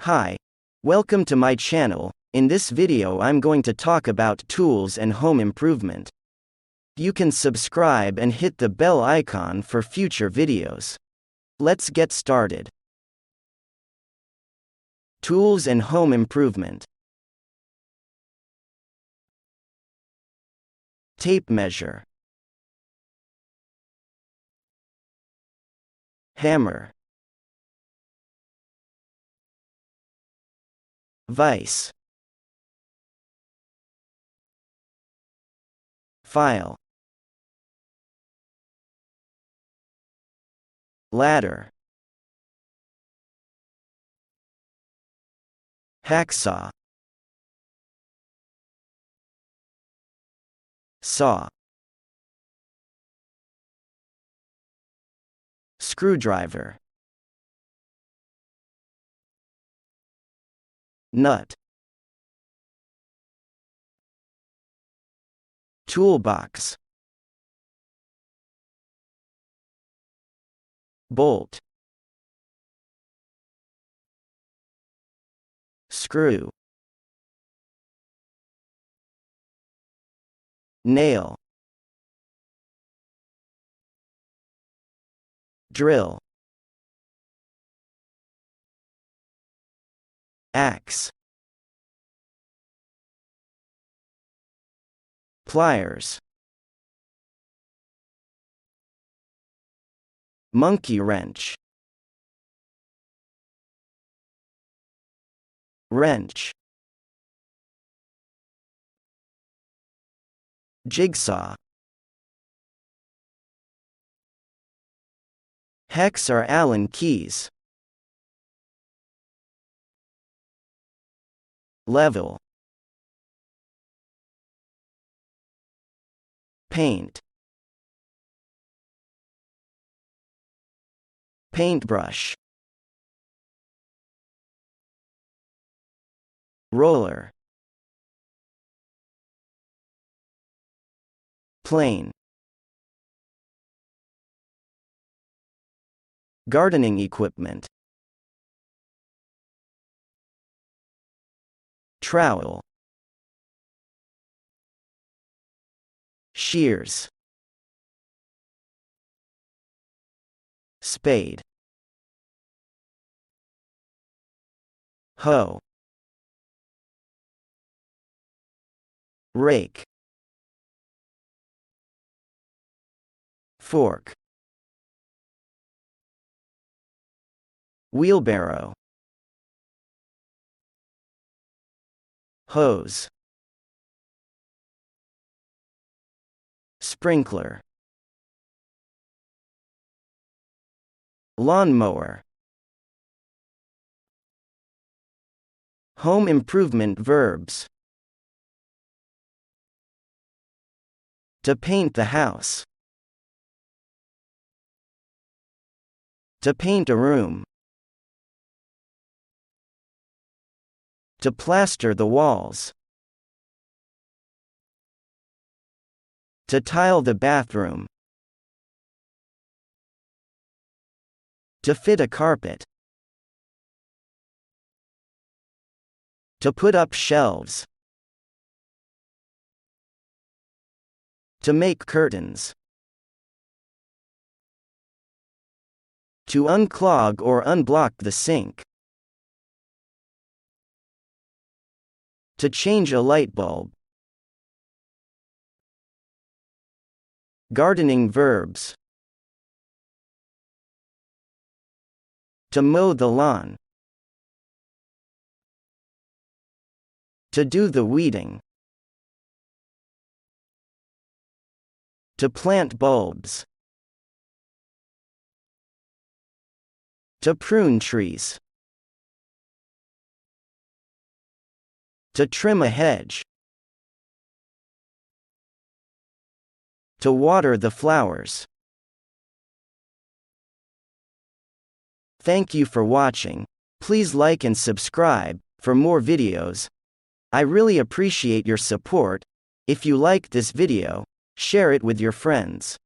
Hi. Welcome to my channel. In this video I'm going to talk about tools and home improvement. You can subscribe and hit the bell icon for future videos. Let's get started. Tools and home improvement. Tape measure. Hammer. Vise. File. Ladder. Hacksaw. Saw. Screwdriver. Nut. Toolbox. Bolt. Screw. Nail. Drill. Axe. Pliers. Monkey wrench. Wrench. Jigsaw. Hex or Allen keys. Level. Paint. Paintbrush. Roller. Plane. Gardening equipment. Trowel. Shears. Spade. Hoe. Rake. Fork. Wheelbarrow. Hose. Sprinkler. Lawnmower. Home improvement verbs. To paint the house. To paint a room. To plaster the walls. To tile the bathroom. To fit a carpet. To put up shelves. To make curtains. To unclog or unblock the sink. To change a light bulb. Gardening verbs. To mow the lawn. To do the weeding. To plant bulbs. To prune trees. To trim a hedge. To water the flowers. Thank you for watching. Please like and subscribe for more videos. I really appreciate your support. If you liked this video, share it with your friends.